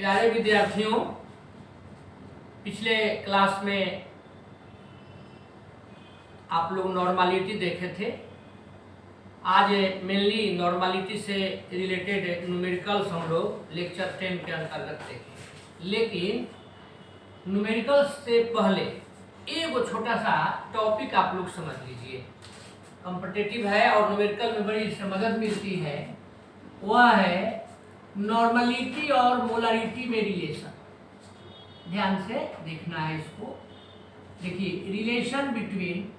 प्यारे विद्यार्थियों, पिछले क्लास में आप लोग नॉर्मलिटी देखे थे। आज मेनली नॉर्मलिटी से रिलेटेड न्यूमेरिकल्स हम लोग लेक्चर 10 के अंतर्गत देखें। लेकिन न्यूमेरिकल्स से पहले एक छोटा सा टॉपिक आप लोग समझ लीजिए, कॉम्पिटिटिव है और न्यूमेरिकल में बड़ी इससे मदद मिलती है। वह है नॉर्मलिटी और मोलरिटी में रिलेशन। ध्यान से देखना है इसको। देखिए, relation between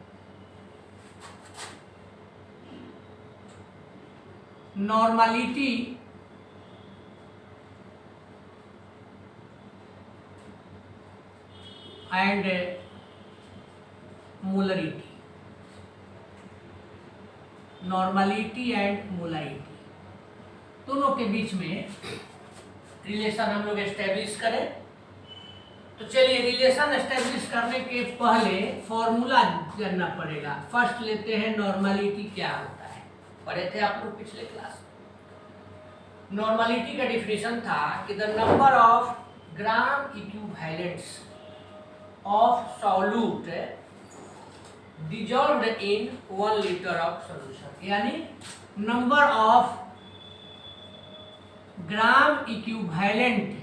normality and molarity, normality and molarity दोनों के बीच में रिलेशन हम लोग एस्टेब्लिश करें। तो चलिए, रिलेशन एस्टेब्लिश करने के पहले फॉर्मूला जानना पड़ेगा। फर्स्ट लेते हैं नॉर्मलिटी क्या होता है। पढ़े थे आप लोग पिछले क्लास में। नॉर्मलिटी का डिफिनेशन था कि the number of gram equivalents of solute dissolved in 1 litre of solution, यानी number of gram equivalent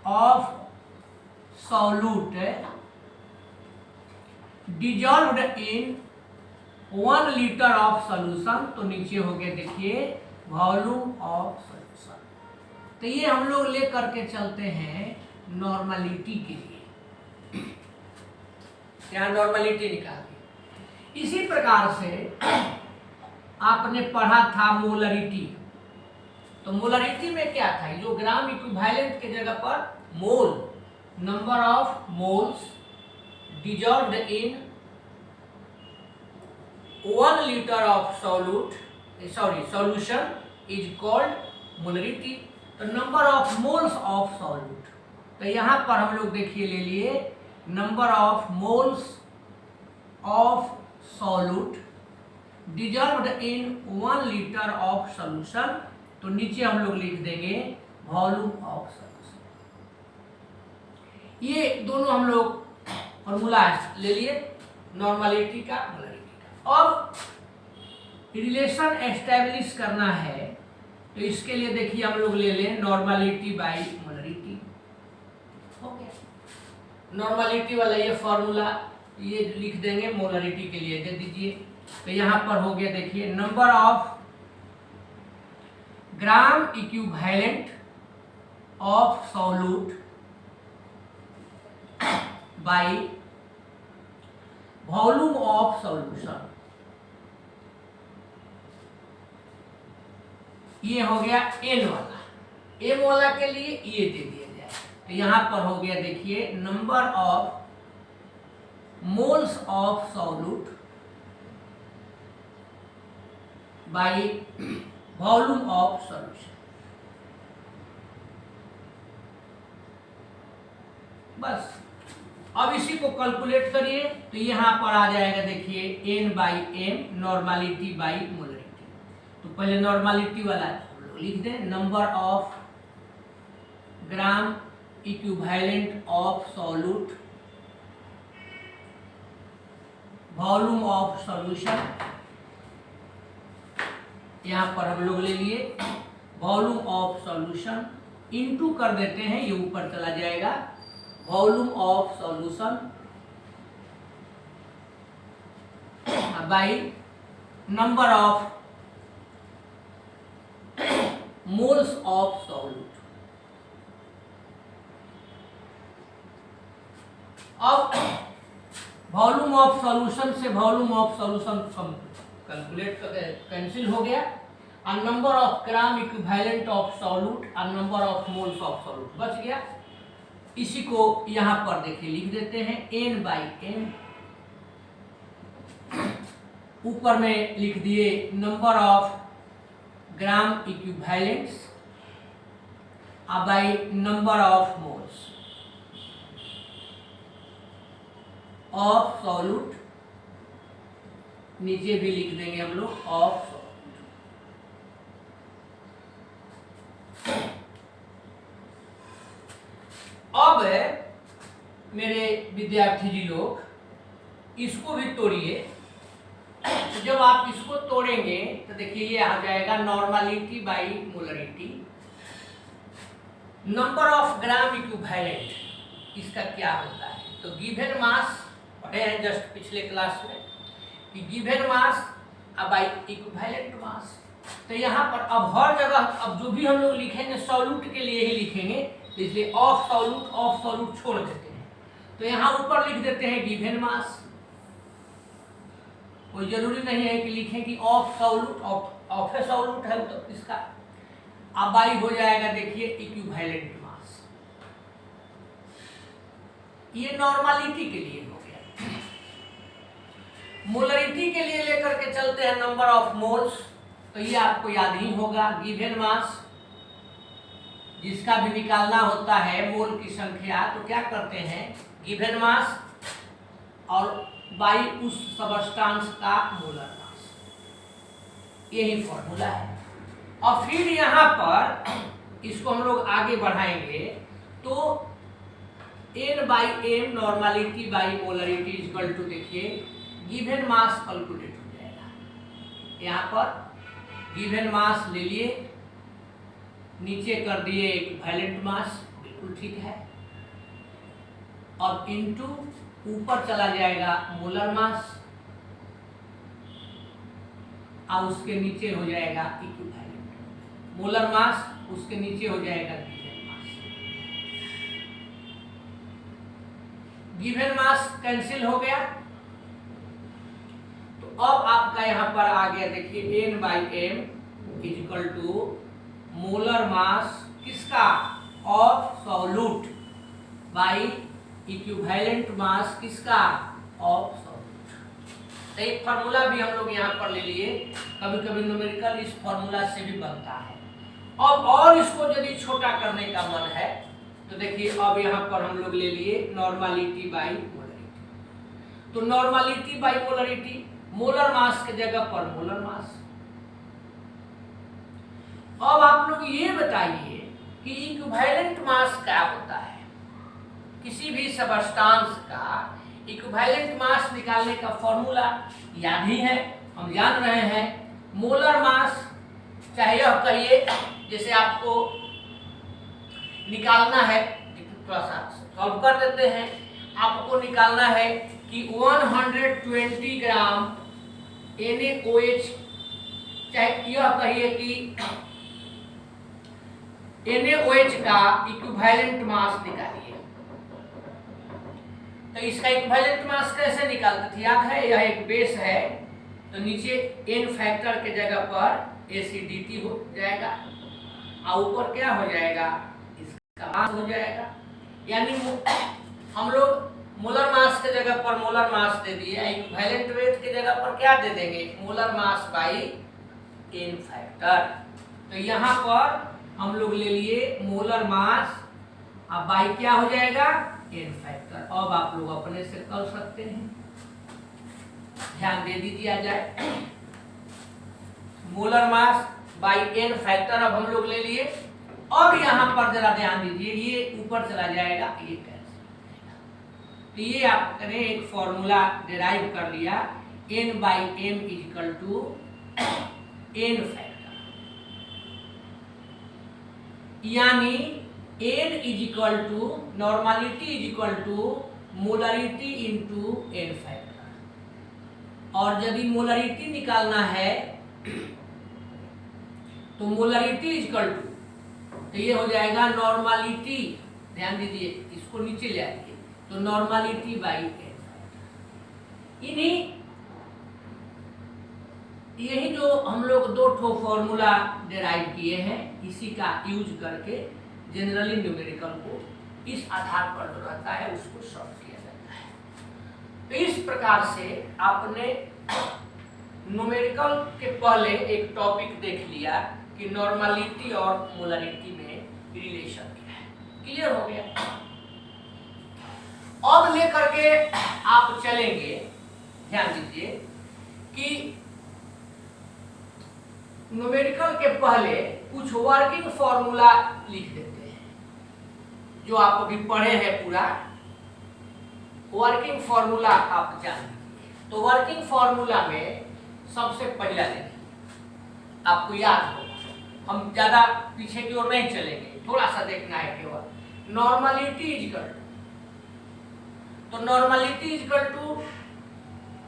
of solute dissolved in 1 litre of solution. तो नीचे हो गया, देखिए, वॉल्यूम ऑफ सॉल्यूशन। तो ये हम लोग ले करके चलते हैं नॉर्मलिटी के लिए। यहाँ नॉर्मलिटी निकाल दी। इसी प्रकार से आपने पढ़ा था मोलरिटी। तो मोलरिटी में क्या था? जो ग्राम इक्विवेलेंट के जगह पर mole, number of moles dissolved in 1 litre of solution is called molarity. तो number of moles of solute. तो यहाँ पर हम लोग देखिए ले लिए number of moles of solute dissolved in 1 litre of solution. तो नीचे हम लोग लिख देंगे वॉल्यूम ऑफ सॉल्यूशन। ये दोनों हम लोग फॉर्मूला ले लिए, नॉर्मलिटी का, मोलरिटी का। अब रिलेशन एस्टेब्लिश करना है, तो इसके लिए देखिए हम लोग ले लें normality by molarity. Okay, normality वाला ये फॉर्मूला ये लिख देंगे, मोलरिटी के लिए दे दीजिए। तो यहाँ पर हो गया, देखिए, number of gram equivalent of solute by volume of solution. ये हो गया एन वाला। एम वाला के लिए ये दे दिया जाए। तो यहां पर हो गया, देखिए, number of moles of solute by volume of solution. बस अब इसी को कैलकुलेट करिए। तो यहां पर आ जाएगा, देखिए, N by M, normality by molarity. तो पहले नॉर्मलिटी वाला हम लोग लिख दें, number of gram equivalent of solute volume of solution. यहाँ पर हम लोग ले लिए वॉल्यूम ऑफ सॉल्यूशन, इनटू कर देते हैं, ये ऊपर चला जाएगा, volume of solution by number of moles of solute. अब वॉल्यूम ऑफ सॉल्यूशन से volume of solution calculate cancel हो गया, और number of gram equivalent of solute और number of moles of solute बच गया। इसी को यहां पर देखिए लिख देते हैं, एन बाई एम, ऊपर में लिख दिए number of gram equivalents by number of moles of solute. नीचे भी लिख देंगे हम लोग ऑफ सॉल्यूट। अब मेरे विद्यार्थी जी लोग इसको भी तोड़िए। तो जब आप इसको तोड़ेंगे तो देखिए ये आ जाएगा normality by molarity. Number of gram equivalent इसका क्या होता है? तो गिवन मास पढ़े हैं जस्ट पिछले क्लास में कि गिवन मास बाई इक्विवेलेंट मास। तो यहाँ पर अब हर जगह अब जो भी हम लोग लिखेंगे सॉल्यूट के लिए ही लिखेंगे, तो इसलिए ऑफ सॉल्यूट छोड़ देते हैं। तो यहाँ ऊपर लिख देते हैं गिवन मास। कोई जरूरी नहीं है कि लिखें कि ऑफ सॉल्यूट, ऑफ सॉल्यूट है तो इसका अब बाई हो जाएगा देखिए इक्विवेलेंट मास। ये नॉर्मलिटी के लिए हो गया। मोलरिटी के लिए लेकर के चलते हैं नंबर ऑफ मोल्स। तो ये आपको याद ही होगा गिवन मास जिसका भी निकालना होता है मोल की संख्या, तो क्या करते हैं गिवन मास और बाई उस सबस्टांस का मोलर मास, यही फॉर्मूला है। और फिर यहाँ पर इसको हम लोग आगे बढ़ाएंगे तो N by M normality by molarity equal to देखिए गिवन मास कैलकुलेट हो जाएगा। यहाँ पर गिवन मास ले लिए, नीचे कर दिए इक्विवेलेंट मास, बिल्कुल ठीक है, और इनटू ऊपर चला जाएगा मोलर मास और उसके नीचे हो जाएगा इक्विवेलेंट मोलर मास, उसके नीचे हो जाएगा given mass. Given mass cancel हो गया। तो अब आपका यहाँ पर आ गया देखिए N by M is equal to molar mass किसका of solute by equivalent mass किसका ऑफ सॉल्यूट। तो एक फार्मूला भी हम लोग यहाँ पर ले लिए। कभी कभी न्यूमेरिकल इस फार्मूला से भी बनता है। अब और इसको यदि छोटा करने का मन है तो देखिए अब यहाँ पर हम लोग ले लिए नॉर्मलिटी बाई मोलरिटी। तो normality by molarity, molar mass के जगह पर मोलर मास। अब आप लोग ये बताइए कि इक्विवेलेंट मास क्या होता है? किसी भी सबस्टांस का इक्विवेलेंट मास निकालने का फॉर्मूला याद ही है, हम जान रहे हैं मोलर मास, चाहे यह कहिए जैसे आपको निकालना है, थोड़ा सा सॉल्व कर देते हैं। आपको निकालना है कि 120 ग्राम NaOH, चाहे यह कहिए कि NaOH का इक्विवेलेंट मास निकालिए। तो इसका इक्विवेलेंट मास कैसे निकालते थे याद है? यह एक बेस है, तो नीचे N फैक्टर के जगह पर एसिडिटी हो जाएगा और ऊपर क्या हो जाएगा इसका मास हो जाएगा। यानी हम लोग मोलर मास के जगह पर मोलर मास दे दिए, इक्विवेलेंट वेट के जगह पर क्या दे देंगे molar mass by N factor. तो यहाँ पर हम लोग ले लिए मोलर मास अब बाई क्या हो जाएगा N फैक्टर। अब आप लोग अपने से कर सकते हैं, ध्यान दे दीजिए आ जाए। Molar mass by N factor अब हम लोग ले लिए। अब यहाँ पर जरा ध्यान दीजिए, ये ऊपर चला जाएगा, ये कैंसिल हो जाएगा। तो ये आपने एक फॉर्मूला डिराइव कर लिया N by M is equal to N factor, यानी N is equal to normality is equal to molarity into N factor. और यदि मोलरिटी निकालना है तो मोलरिटी इज इक्वल टू, तो ये हो जाएगा नॉर्मलिटी, ध्यान दीजिए इसको नीचे ले आइए, तो नॉर्मलिटी बाई N फैक्टर। यही जो हम लोग दो ठो फॉर्मूला डिराइव किए हैं, इसी का यूज करके जनरली न्यूमेरिकल को इस आधार पर जो रहता है उसको सॉल्व किया जाता है। तो इस प्रकार से आपने न्यूमेरिकल के पहले एक टॉपिक देख लिया कि नॉर्मलिटी और मोलरिटी में रिलेशन क्या है, क्लियर हो गया। अब लेकर के आप चलेंगे, ध्यान दीजिए कि न्यूमेरिकल के पहले कुछ वर्किंग फॉर्मूला लिख देते हैं। जो आप अभी पढ़े हैं पूरा वर्किंग फॉर्मूला आप जान लीजिए। तो वर्किंग फॉर्मूला में सबसे पहला देखिए, आपको याद होगा, हम ज्यादा पीछे की ओर नहीं चलेंगे, थोड़ा सा देखना है केवल। नॉर्मलिटी इजकल टू, तो नॉर्मलिटी इजकल टू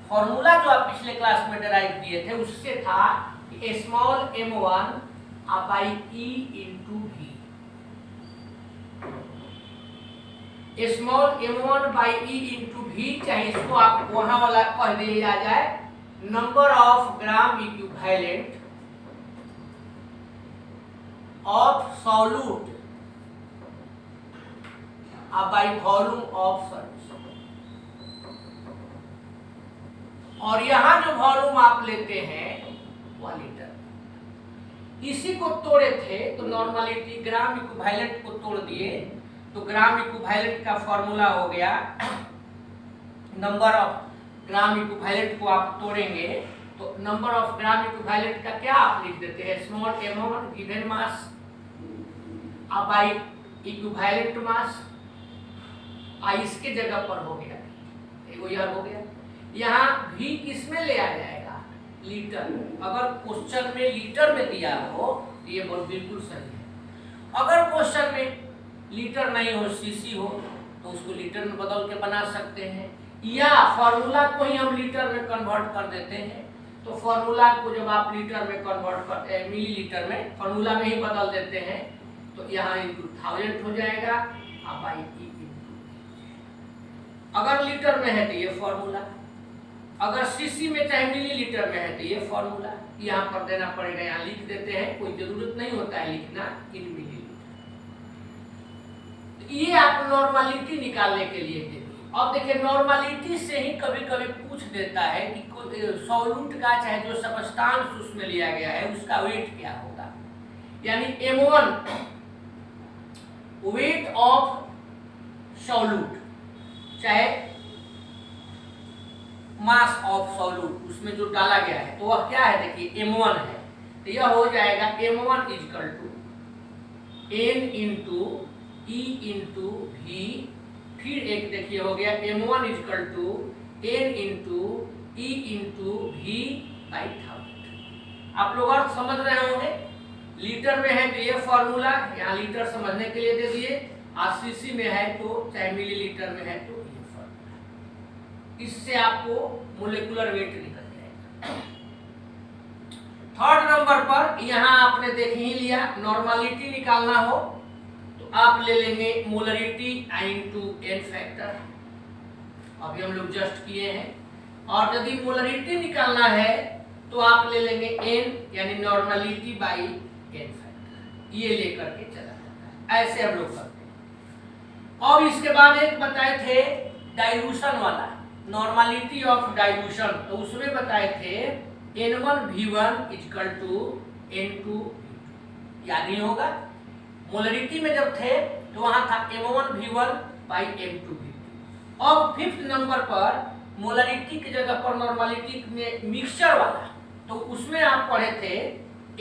फॉर्मूला जो आप पिछले क्लास में डराइव किए थे उससे था कि small m1 by e into v, small m1 by e into v, चाहे इसको आप वहां वाला कह दिया जाए number of gram equivalent of solute by volume of service. और यहां जो वॉल्यूम आप लेते हैं 1 लीटर, इसी को तोड़े थे तो नॉर्मलिटी ग्राम इक्विवेलेंट को तोड़ दिए, तो ग्राम इक्विवेलेंट का फॉर्मूला हो गया, नंबर ऑफ ग्राम इक्विवेलेंट को आप तोड़ेंगे तो नंबर ऑफ ग्राम इक्विवेलेंट का क्या आप लिख देते हैं, small m1 given mass by equivalent मास, इसके जगह पर हो गया, एगो यह हो गया। यहाँ भी किस में ले आ जाएगा, लीटर। अगर क्वेश्चन में लीटर में दिया हो तो ये बिल्कुल सही है। अगर क्वेश्चन में लीटर नहीं हो, सीसी हो, तो उसको लीटर में बदल के बना सकते हैं, या फॉर्मूला को ही हम लीटर में कन्वर्ट कर देते हैं। तो फॉर्मूला को जब आप लीटर में कन्वर्ट करते हैं, मिली लीटर में फॉर्मूला में ही बदल देते हैं, तो यहाँ इंटू 1000 हो जाएगा बाई ई इंटू। अगर लीटर में है तो ये फॉर्मूला, अगर सीसी में चाहे मिली लीटर में है तो ये फॉर्मूला यहाँ पर देना पड़ेगा, यहाँ लिख देते हैं, कोई जरूरत नहीं होता है लिखना इन मिली लीटर। ये आप नॉर्मलिटी निकालने के लिए दे दी। अब देखिए नॉर्मलिटी से ही कभी कभी पूछ देता है कि सॉल्यूट का चाहे जो सबस्टांस उसमें लिया गया है उसका वेट क्या होगा, यानी m1 वेट ऑफ सॉल्यूट चाहे मास ऑफ सॉल्यूट उसमें जो डाला गया है तो वह क्या है, देखिए m1 है, तो यह हो जाएगा m1 is equal to n into E into V, फिर एक देखिए हो गया m1 is equal to n into E into V by 1000। आप लोग और समझ रहे होंगे, लीटर में है तो ये फॉर्मूला यहाँ लीटर समझने के लिए दे दिए, और सीसी में है तो चाहे मिलीलीटर में है तो ये फॉर्मूला, इससे आपको मोलेकुलर वेट निकल जाएगा। थर्ड नंबर पर यहाँ आपने देख ही लिया, नॉर्मलिटी निकालना हो तो आप ले लेंगे मोलरिटी इंटू n फैक्टर, अभी हम लोग जस्ट किए हैं। और यदि मोलरिटी निकालना है तो आप ले लेंगे n यानी नॉर्मलिटी बाई n फैक्टर, ये लेकर के चला जाता है, ऐसे हम लोग करते हैं। और इसके बाद एक बताए थे डाइल्यूशन वाला, नॉर्मलिटी ऑफ डाइल्यूशन, तो उसमें बताए थे n1v1 इक्वल टू n2, याद ही होगा। मोलरिटी में जब थे तो वहां था m1v1 बाई m2v2। अब फिफ्थ नंबर पर मोलरिटी की जगह पर नॉर्मलिटी में मिक्सचर वाला, तो उसमें आप पढ़े थे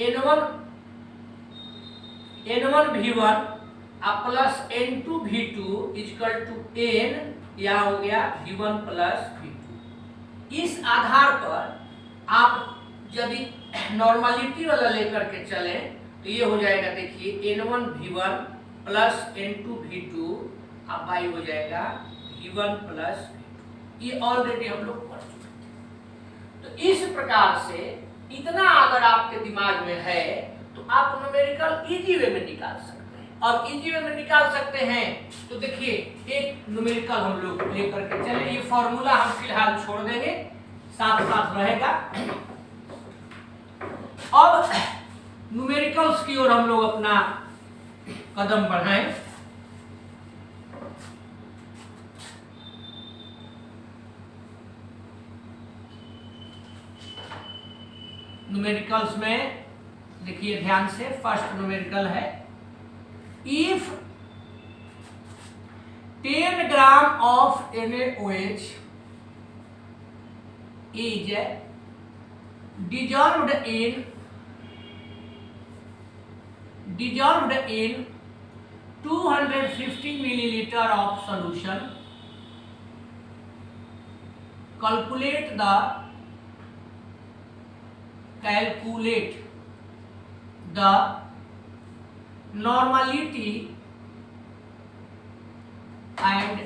n1v1 plus n2v2 equal to n, यहाँ हो गया v1 प्लस v2। इस आधार पर आप यदि नॉर्मलिटी वाला लेकर के चलें तो ये हो जाएगा, देखिए n1v1 प्लस n2v2 बाई हो जाएगा v1 प्लस v2। ये ऑलरेडी हम लोग पढ़ चुके थे। तो इस प्रकार से इतना अगर आपके दिमाग में है तो आप न्यूमेरिकल इजी वे में निकाल सकते हैं। अब इजी वे में निकाल सकते हैं तो देखिए एक न्यूमेरिकल हम लोग लेकर के चले, ये फॉर्मूला हम फिलहाल छोड़ देंगे, साथ साथ रहेगा। अब न्यूमेरिकल्स की ओर हम लोग अपना कदम बढ़ाएं। न्यूमेरिकल्स में देखिए ध्यान से, फर्स्ट न्यूमेरिकल है, if 10 gram of NaOH is dissolved in 250 milliliter of solution, calculate the normality and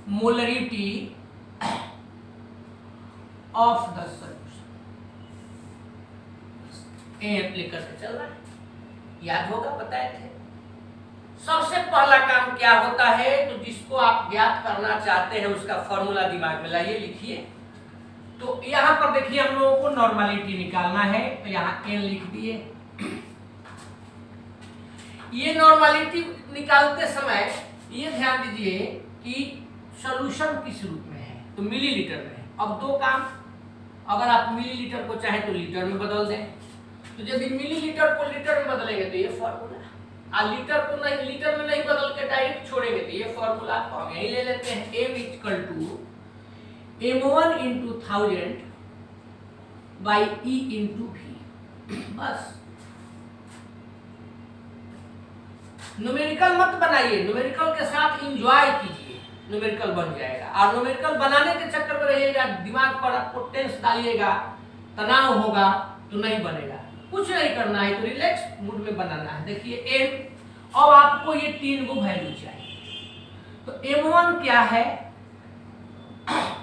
molarity of the solution। M लेकर के चल रहा है, याद होगा, बताए थे। सबसे पहला काम क्या होता है, तो जिसको आप ज्ञात करना चाहते हैं उसका फॉर्मूला दिमाग में लाइए, लिखिए। तो यहां पर देखिए हम लोगों को नॉर्मलिटी निकालना है, तो यहां एन लिख दिए। ये नॉर्मलिटी निकालते समय ये ध्यान दीजिए कि सॉल्यूशन किस रूप में है, तो मिलीलीटर में है। अब दो काम, अगर आप मिलीलीटर को चाहे तो लीटर में बदल दें, तो यदि मिलीलीटर को लीटर में बदलेंगे तो ये फॉर्मूला, और लीटर को नहीं, लीटर में नहीं बदल के डायरेक्ट छोड़ेंगे तो ये फॉर्मूला तो हम यही ले लेते हैं। m equal to m1 into 1000 by e into v। बस, न्यूमेरिकल मत बनाइए, न्यूमेरिकल के साथ एंजॉय कीजिए, न्यूमेरिकल बन जाएगा। और न्यूमेरिकल बनाने के चक्कर में रहिएगा, दिमाग पर आपको टेंस डालिएगा, तनाव होगा तो नहीं बनेगा। कुछ नहीं करना है, तो रिलैक्स मूड में बनाना है। देखिए m, अब आपको ये 3 गो वैल्यू चाहिए। तो m1 क्या है,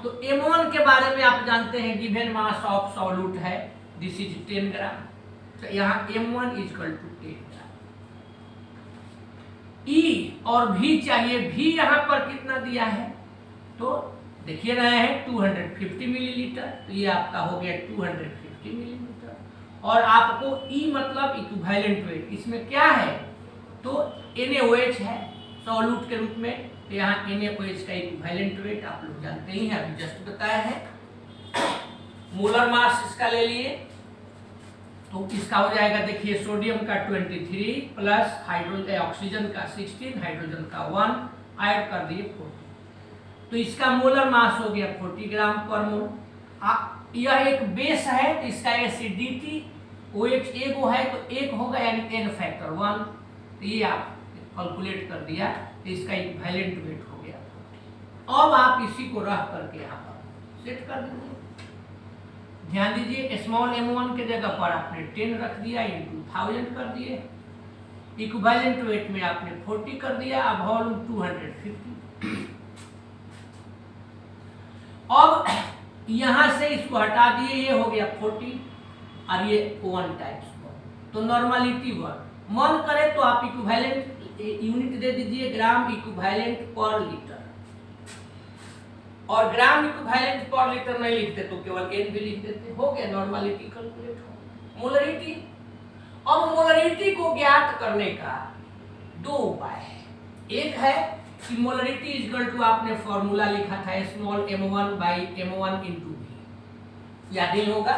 तो m1 के बारे में आप जानते हैं, गिवन मास ऑफ सॉल्यूट है, दिस इज 10 ग्राम। तो यहाँ m1 equal to 10 gram. E और V चाहिए, V यहाँ पर कितना दिया है, तो देखिए रहे हैं 250 मिलीलीटर, तो ये आपका हो गया 250 मिलीलीटर। और आपको E मतलब इक्विवेलेंट वेट, इसमें क्या है, तो NaOH है सॉल्यूट के रूप में, तो यहाँ NaOH का इक्विवेलेंट वेट आप लोग जानते ही हैं, अभी जस्ट बताया है। मोलर मास इसका ले लिए, तो इसका हो जाएगा, देखिए सोडियम का 23 प्लस ऑक्सीजन का 16, हाइड्रोजन का 1, ऐड कर दिए 40, तो इसका मोलर मास हो गया 40 ग्राम पर मोल। यह एक बेस है, तो इसका एसिडिटी OH एगो है, तो एक होगा यानी n फैक्टर 1, तो ये आप कैलकुलेट कर दिया, तो इसका इक्विवेलेंट वेट हो गया। अब आप इसी को रख करके यहाँ पर सेट कर दीजिए। ध्यान दीजिए, स्मॉल m1 के जगह पर आपने 10 रख दिया, इंटू 1000 कर दिए, इक्विवेलेंट वेट में आपने 40 कर दिया, अब वॉल्यूम 250। अब यहां से इसको हटा दिए, ये हो गया 40 और ये 1 टाइम्स 1, तो नॉर्मलिटी 1 मन करे तो आप इक्विवेलेंट यूनिट दे दीजिए, ग्राम इक्विवेलेंट पर लीटर। और ग्राम इक्विवेलेंट पर लीटर नहीं लिखते तो केवल n भी लिख देते, हो गया नॉर्मलिटी कैलकुलेट हो। मोलरिटी, अब मोलरिटी को ज्ञात करने का 2 उपाय है। एक है कि मोलरिटी इक्वल टू आपने फॉर्मूला लिखा था small m1 by m1 into v, याद ही होगा।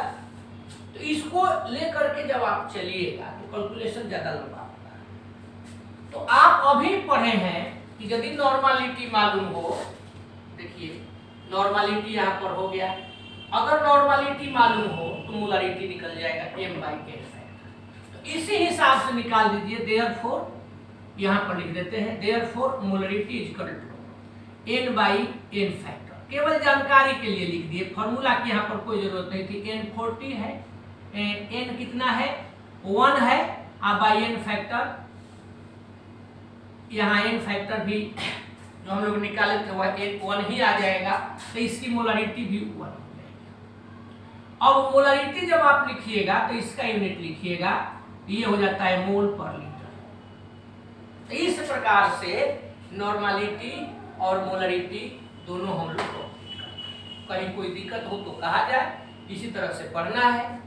तो इसको लेकर के जब आप चलिएगा तो कैलकुलेशन ज्यादा लंबा होगा। तो आप अभी पढ़े हैं कि यदि नॉर्मलिटी मालूम हो, देखिए नॉर्मलिटी यहाँ पर हो गया, अगर नॉर्मलिटी मालूम हो तो मोलरिटी निकल जाएगा m बाई n फैक्टर। तो इसी हिसाब से निकाल दीजिए, देयरफॉर यहाँ पर लिख देते हैं, therefore molarity equal to n by n factor. केवल जानकारी के लिए लिख दिए, फॉर्मूला की यहाँ पर कोई जरूरत नहीं थी। n 40 है, n कितना है 1 है, और बाई n फैक्टर, यहाँ n फैक्टर भी जो हम लोग निकाले थे वह 1 ही आ जाएगा, तो इसकी मोलरिटी भी 1 हो जाएगी। अब मोलरिटी जब आप लिखिएगा तो इसका यूनिट लिखिएगा, ये हो जाता है मोल पर लीटर। तो इस प्रकार से नॉर्मलिटी और मोलरिटी दोनों हम लोग को, कहीं कोई दिक्कत हो तो कहा जाए, इसी तरह से पढ़ना है।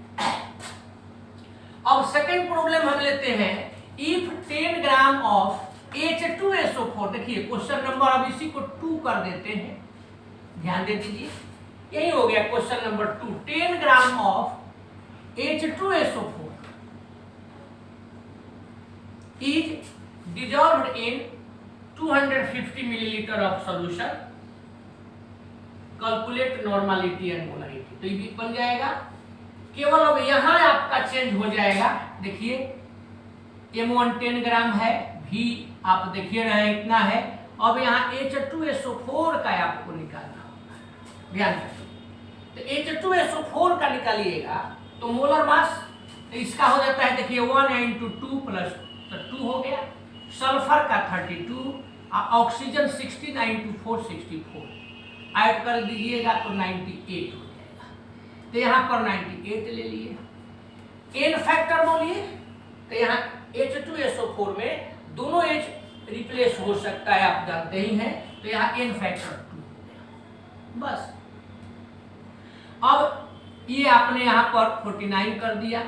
अब सेकंड प्रॉब्लम हम लेते हैं, इफ 10 ग्राम ऑफ H2SO4, देखिए क्वेश्चन नंबर, अब इसी को 2 कर देते हैं, ध्यान दे दीजिए, यही हो गया question number 2। 10 gram of H2SO4 is dissolved in 250 milliliter of solution, calculate normality and molarity. तो ये भी बन जाएगा, केवल अब यहाँ आपका चेंज हो जाएगा। देखिए M1 10 ग्राम है, V आप देखिए रहे इतना है। अब यहाँ H2SO4 का आपको निकालना होगा, ध्यान रखिए। तो H2SO4 का निकालिएगा तो मोलर मास इसका हो जाता है, देखिए 1 × 2 + 2 हो गया, सल्फर का 32, ऑक्सीजन 16 × 4 64, ऐड कर दीजिएगा तो 98 हो जाएगा। तो यहाँ पर 98 ले लिए। एन फैक्टर बोलिए, तो यहाँ H2SO4 में दोनों H रिप्लेस हो सकता है, आप जानते ही हैं। तो यहाँ एन फैक्टर 2 हो गया बस। अब ये आपने यहाँ पर 49 कर दिया।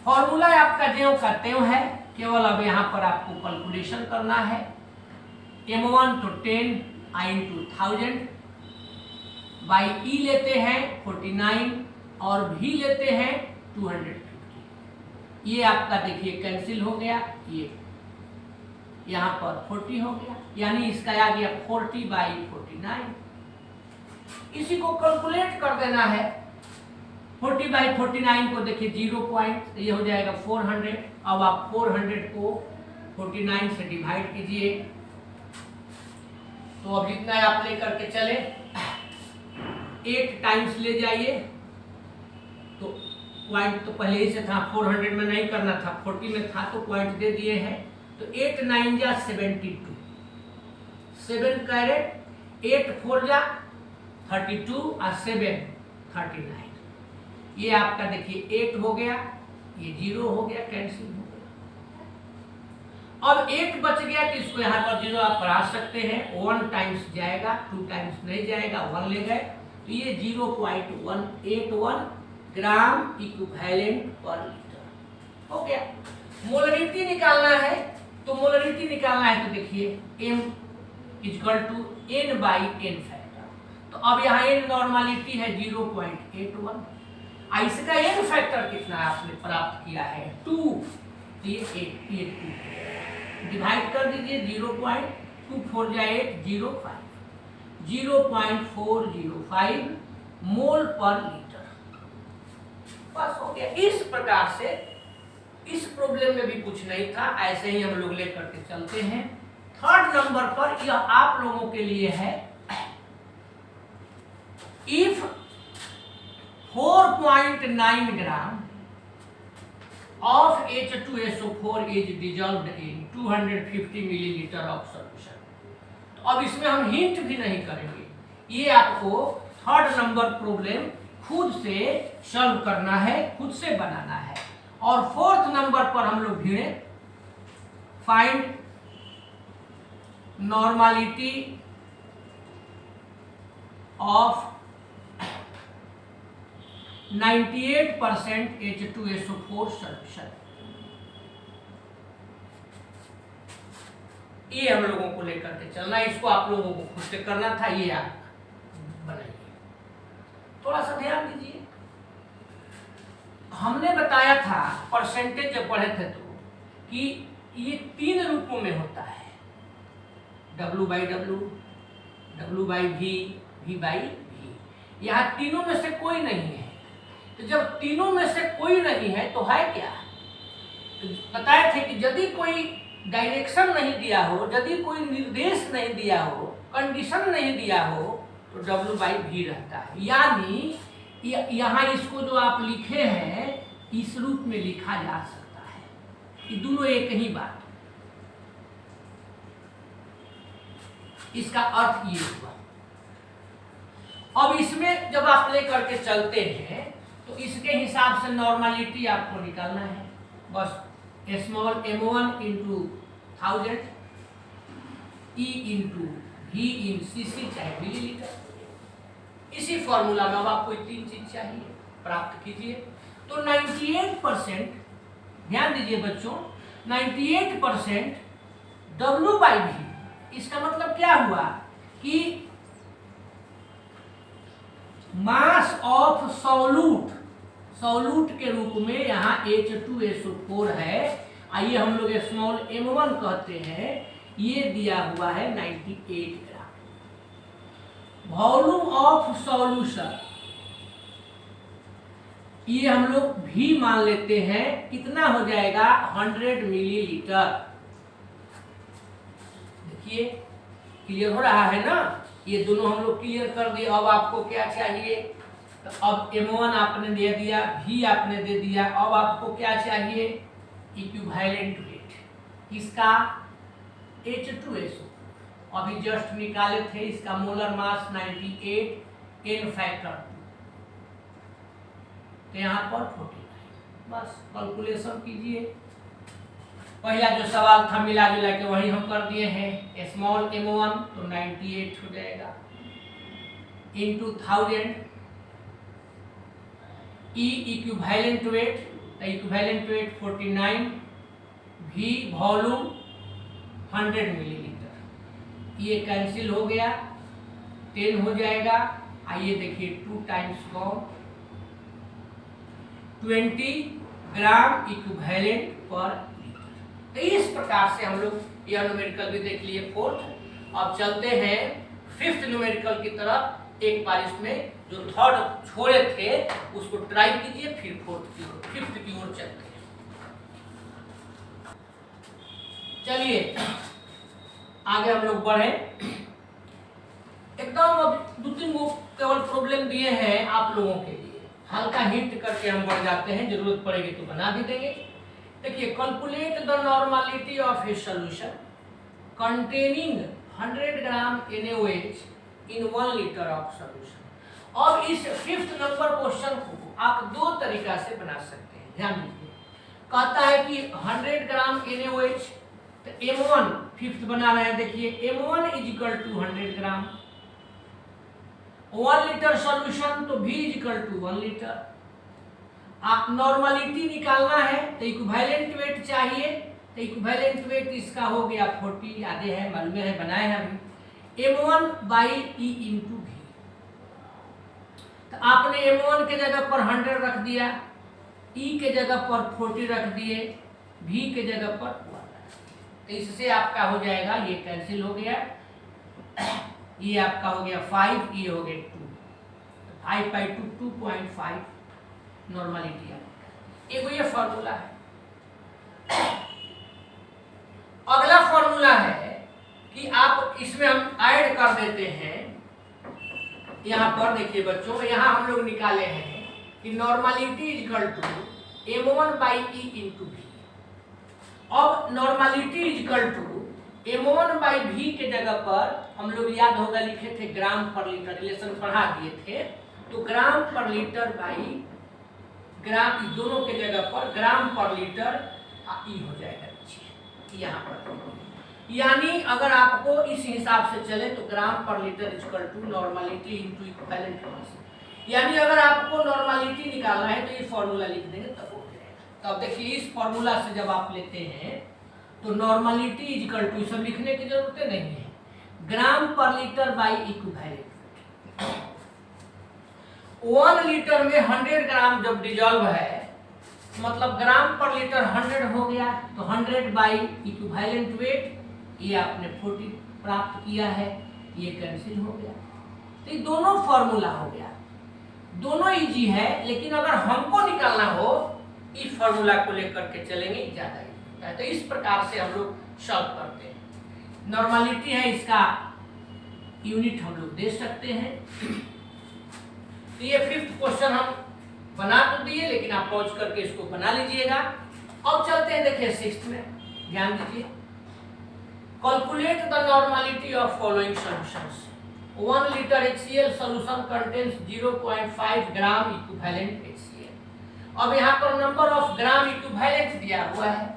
फॉर्मूला आपका ज्यों का त्यों है, केवल अब यहाँ पर आपको कैलकुलेशन करना है। M1 तो 10 I × 1000 बाई E लेते हैं 49 और V लेते हैं 250। ये आपका देखिए कैंसिल हो गया, ये यहाँ पर 40 हो गया, यानी इसका आ गया 40/49। इसी को कैलकुलेट कर देना है। 40/49 को देखिए 0 पॉइंट, ये हो जाएगा 400। अब आप 400 को 49 से डिवाइड कीजिए, तो अब जितना आप लेकर के चले 8 टाइम्स ले जाइए। तो पॉइंट तो पहले ही से था, 400 में नहीं करना था, 40 में था तो पॉइंट दे दिए हैं। तो 8 × 9 = 72, 7 कैरेट, 8 × 4 = 32 और 7 39। ये आपका देखिए 8 हो गया, ये 0 हो गया, कैंसिल हो गया। अब 8 बच गया तो इसको यहाँ पर 0 आप बढ़ा सकते हैं, 1 टाइम्स जाएगा, 2 टाइम्स नहीं जाएगा, 1 ले गए तो ये 0.181 ग्राम इक्विवेलेंट पर लीटर हो गया। मोलरिटी निकालना है, तो मोलरिटी निकालना है तो देखिए M = N/N फैक्टर। तो अब यहाँ N नॉर्मलिटी है 0.81, इसका N फैक्टर कितना आपने प्राप्त किया है 2, ये 2 डिवाइड कर दीजिए, 0.24 × 8 05, 0.405 मोल पर लीटर, बस हो गया। इस प्रकार से इस प्रॉब्लम में भी कुछ नहीं था, ऐसे ही हम लोग लेकर के चलते हैं। थर्ड नंबर पर यह आप लोगों के लिए है, if 4.9 gram of H2SO4 is dissolved in 250 millilitre of solution. तो अब इसमें हम हिंट भी नहीं करेंगे, ये आपको थर्ड नंबर प्रॉब्लम खुद से सॉल्व करना है, खुद से बनाना है। और फोर्थ नंबर पर हम लोग भिड़े, find normality of 98% H2SO4 solution. ये हम लोगों को लेकर के चलना है, इसको आप लोगों को खुद से करना था, ये आप बनाइए। थोड़ा सा ध्यान दीजिए, हमने बताया था परसेंटेज जब पढ़े थे तो कि ये 3 रूपों में होता है, W/W, W/V, V/V। यहाँ तीनों में से कोई नहीं है। तो जब तीनों में से कोई नहीं है तो है क्या? तो बताए थे कि यदि कोई डायरेक्शन नहीं दिया हो, यदि कोई निर्देश नहीं दिया हो, कंडीशन नहीं दिया हो, तो W/V रहता है। यानी यहाँ इसको जो आप लिखे हैं इस रूप में लिखा जा सकता है, ये दोनों एक ही बात। इसका अर्थ ये हुआ। अब इसमें जब आप लेकर के चलते हैं तो इसके हिसाब से नॉर्मलिटी आपको निकालना है। बस स्मॉल m1 × 1000 E × V इन cc चाहे मिलीलीटर। इसी फॉर्मूला में अब आपको 3 चीज चाहिए, प्राप्त कीजिए। तो 98%, ध्यान दीजिए बच्चों, 98% W/V, इसका मतलब क्या हुआ कि मास ऑफ सॉल्यूट के रूप में यहाँ H2SO4 है, आइए हम लोग स्मॉल m1 कहते हैं, ये दिया हुआ है 98 ग्राम। वॉल्यूम ऑफ सॉल्यूशन ये हम लोग भी मान लेते हैं, कितना हो जाएगा 100 मिलीलीटर। देखिए क्लियर हो रहा है ना, ये दोनों हम लोग क्लियर कर दिए। अब आपको क्या चाहिए, तो अब M1 आपने दे दिया, V आपने दे दिया, अब आपको क्या चाहिए, इक्विवेलेंट वेट किसका, H2SO। अभी जस्ट निकाले थे, इसका मोलर मास 98, N फैक्टर 2, तो यहाँ पर 49। बस कैलकुलेशन कीजिए। पहला जो सवाल था मिला जुला के वही हम कर दिए हैं। स्मॉल m1 तो 98 हो जाएगा इंटू 1000, ई इक्विवेलेंट वेट, तो इक्विवेलेंट वेट 49, भी वॉल्यूम 100 मिलीलीटर, ये कैंसिल हो गया, 10 हो जाएगा। आइए देखिए 2 टाइम्स कॉम 20 ग्राम इक्विवेलेंट पर लीटर। तो इस प्रकार से हम लोग यह न्यूमेरिकल भी देख लिए फोर्थ। अब चलते हैं फिफ्थ न्यूमेरिकल की तरफ। एक बार इसमें जो थर्ड छोड़े थे उसको ट्राई कीजिए, फिर फोर्थ की ओर, फिफ्थ की ओर चलते हैं। चलिए आगे हम लोग बढ़े। एकदम अब 2-3 गो केवल प्रॉब्लम दिए हैं आप लोगों के लिए, हल्का हिंट करके हम बढ़ जाते हैं, जरूरत पड़ेगी तो बना भी देंगे। देखिए, calculate the normality of A solution containing 100 gram NaOH in 1 litre of solution. अब इस फिफ्थ नंबर क्वेश्चन को आप दो तरीका से बना सकते हैं, ध्यान दीजिए। कहता है कि 100 ग्राम NaOH, तो M1 फिफ्थ बना रहे हैं। देखिए M1 is equal to 100 gram, 1 litre solution तो V is equal to 1 litre. आप नॉर्मलिटी निकालना है तो इक्विवेलेंट वेट चाहिए, तो इक्विवेलेंट वेट इसका हो गया 40, आधे है, मालूम है, बनाए हैं अभी, M1 by E into V। तो आपने M1 के जगह पर 100 रख दिया, E के जगह पर 40 रख दिए, V के जगह पर 1 रख दिए। तो इससे आपका हो जाएगा, ये कैंसिल हो गया, ये आपका हो गया 5, ये हो गया 2, 5 बाई 2 2.5 नॉर्मलिटी है। एक ये फॉर्मूला है। अगला फॉर्मूला है कि आप इसमें हम ऐड कर देते हैं। यहां पर देखिए बच्चों, यहां हम लोग निकाले हैं कि normality is equal to M1 by E into V। अब normality is equal to M1 by V के जगह पर हम लोग याद होगा लिखे थे ग्राम पर लीटर, रिलेशन पढ़ा दिए थे, तो ग्राम पर लीटर बाई ग्राम, इस दोनों के जगह पर ग्राम पर लीटर ई हो जाएगा नीचे यहाँ पर। यानी अगर आपको इस हिसाब से चले तो gram per litre equal to normality into equivalent mass. यानी अगर आपको नॉर्मलिटी निकालना है तो ये फॉर्मूला लिख देंगे तब हो जाएगा। तो अब देखिए इस फॉर्मूला से जब आप लेते हैं तो नॉर्मलिटी इज इक्वल टू, सब लिखने की जरूरत नहीं है, ग्राम per litre by equivalent. 1 litre में 100 ग्राम जब डिजॉल्व है, मतलब ग्राम पर लीटर 100 हो गया, तो 100 बाई इक्विवेलेंट वेट, ये आपने 40 प्राप्त किया है, ये कैंसिल हो गया। तो ये दोनों फॉर्मूला हो गया, दोनों इजी है, लेकिन अगर हमको निकालना हो इस फॉर्मूला को लेकर के चलेंगे ज्यादा इजी है। तो इस प्रकार से हम लोग सॉल्व करते हैं। नॉर्मलिटी है, इसका यूनिट हम लोग दे सकते हैं। तो ये फिफ्थ क्वेश्चन हम बना तो दिए, लेकिन आप पॉज करके इसको बना लीजिएगा। अब चलते हैं देखिए सिक्स्थ में, ध्यान दीजिए। Calculate the normality of following solutions. 1 litre HCl solution contains 0.5 gram equivalent HCl। अब यहाँ पर नंबर ऑफ ग्राम इक्विवेलेंट दिया हुआ है,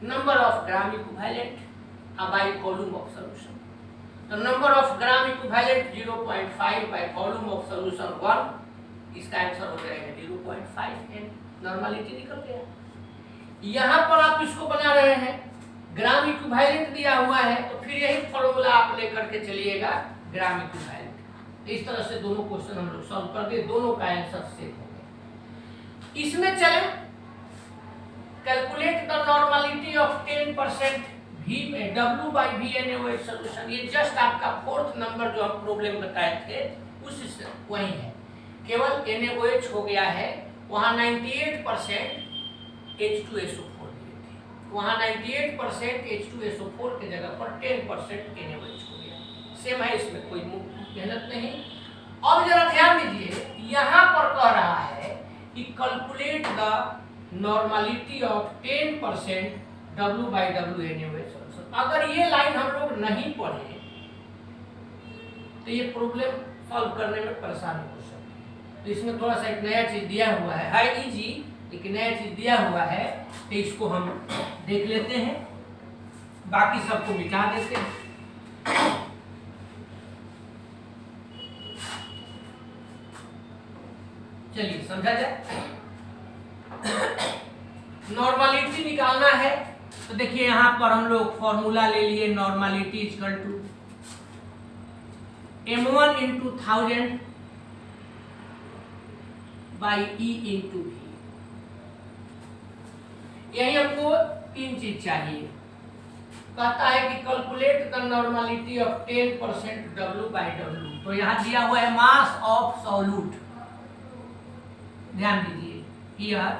number of gram equivalent by volume of solution. तो number of gram equivalent 0.5 by volume of solution 1, इसका answer हो जाएगा 0.5 N। नॉर्मलिटी निकल गया। यहां पर आप इसको बना रहे हैं, ग्राम इक्विवेलेंट दिया हुआ है, तो फिर यही फॉर्मूला आप लेकर के चलिएगा ग्राम इक्विवेलेंट। तो इस तरह से दोनों क्वेश्चन हम लोग सॉल्व कर दिए, दोनों का आंसर सेम हो गया। इसमें चले, calculate the normality of 10% V में W by V NaOH solution. ये जस्ट आपका फोर्थ नंबर जो हम प्रॉब्लम बताए थे उससे वही है, केवल NaOH हो गया है वहाँ 98% H2SO4 दिए थे, वहाँ 98% H2SO4 के जगह पर 10% NaOH हो गया। सेम है, इसमें कोई मेहनत नहीं। अब जरा ध्यान दीजिए, यहाँ पर कह रहा है कि calculate the normality of 10% W/W NaOH solution. अगर ये लाइन हम लोग नहीं पढ़े तो ये प्रॉब्लम सॉल्व करने में परेशानी हो सकती है। तो इसमें थोड़ा सा एक नया चीज दिया हुआ है इजी, लेकिन नया चीज दिया हुआ है, तो इसको हम देख लेते हैं, बाकी सबको मिटा देते हैं। चलिए समझा जाए। नॉर्मलिटी निकालना है तो देखिए यहां पर हम लोग फॉर्मूला ले लिए, normality equal to m1 into 1000 by E into V। यही हमको तीन चीज चाहिए। कहता है कि calculate the normality of 10% W/W। तो यहां दिया हुआ है मास ऑफ सॉल्यूट। ध्यान दीजिए,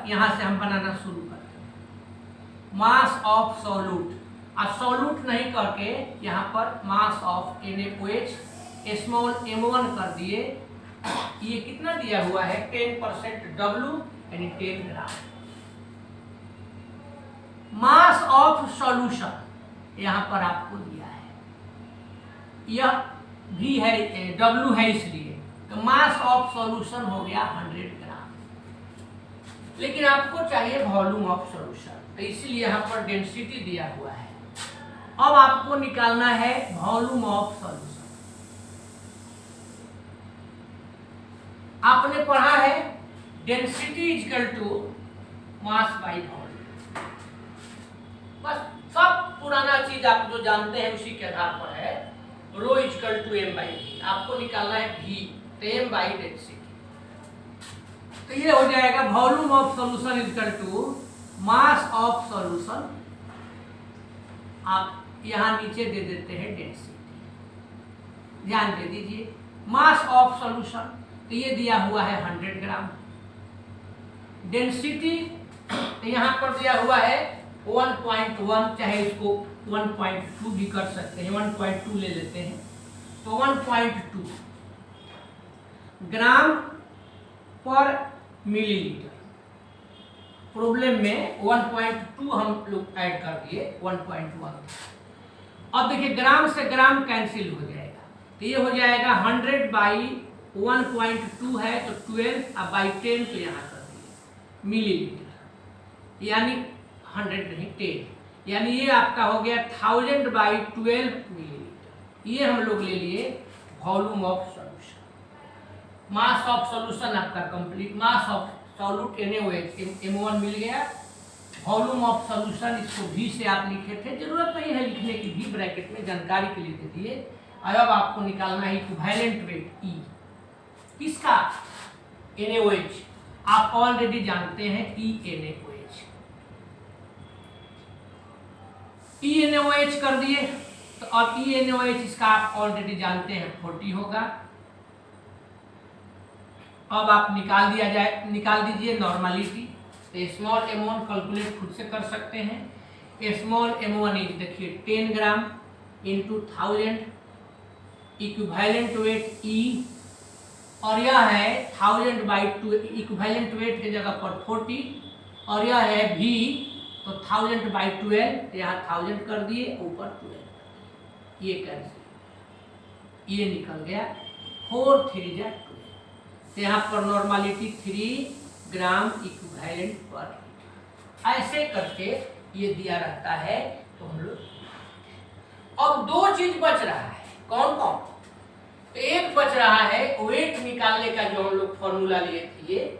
यहां से हम बनाना शुरू करते हैं। मास ऑफ सॉल्यूट, अब सॉल्यूट नहीं करके यहां पर mass of NaOH small m1 कर दिए। ये कितना दिया हुआ है 10% W यानी 10 ग्राम। मास ऑफ सॉल्यूशन यहां पर आपको दिया है, यह भी है W है, इसलिए तो मास ऑफ सॉल्यूशन हो गया 100 ग्राम। लेकिन आपको चाहिए वॉल्यूम ऑफ सॉल्यूशन, तो इसलिए यहां पर डेंसिटी दिया हुआ है। अब आपको निकालना है वॉल्यूम ऑफ सॉल्यूशन। आपने पढ़ा है density equal to mass by volume. बस सब पुराना चीज आप जो जानते हैं उसी के आधार पर है। रो इक्वल टू m/v, आपको निकालना है v, तो m बाई डेंसिटी। तो ये हो जाएगा volume of solution equal to mass of solution. आप यहां नीचे दे देते हैं डेंसिटी। ध्यान दे दीजिए, मास ऑफ सॉल्यूशन तो ये दिया हुआ है 100 ग्राम। डेंसिटी तो यहाँ पर दिया हुआ है 1.1, चाहे इसको 1.2 भी कर सकते हैं, 1.2 ले लेते हैं, तो 1.2 ग्राम पर मिलीलीटर। प्रॉब्लम में 1.2 हम लोग ऐड कर दिए 1.1। अब देखिए ग्राम से ग्राम कैंसिल हो जाएगा, तो ये हो जाएगा 100/1.2 है तो 12 बाई 10, तो यहाँ कर दिए मिलीलीटर, यानी 100 नहीं 10, यानी ये आपका हो गया 1000/12 मिलीलीटर। ये हम लोग ले लिए volume of solution. Mass of solution आपका complete, mass of solute NaOH m1 मिल गया। वॉल्यूम ऑफ सॉल्यूशन इसको V से आप लिखे थे, जरूरत नहीं है लिखने की, V ब्रैकेट में जानकारी के लिए दे दिए। अब आपको निकालना है इक्विवेलेंट वेट E किसका, NaOH। आप ऑलरेडी जानते हैं ENaOH। ENaOH कर दिए, तो अब ENaOH इसका आप ऑलरेडी जानते हैं 40 होगा। अब आप निकाल दीजिए नॉर्मलिटी। तो स्मॉल m1 कैलकुलेट खुद से कर सकते हैं। स्मॉल m1 इज देखिए 10 gram into 1000, equivalent weight E, और यह है 1000/2, इक्विवेलेंट वेट की जगह पर 40, और यह है V, तो 1000/12, यहाँ 1000 कर दिए, ऊपर 12, ये कैंसिल, ये निकल गया 4 3 जा 12। तो यहाँ पर नॉर्मलिटी 3 ग्राम इक्विवेलेंट पर लीटर। ऐसे करके ये दिया रहता है। तो हम लोग अब दो चीज बच रहा है, कौन कौन? तो एक बच रहा है वेट निकालने का, जो हम लोग फॉर्मूला लिए थे।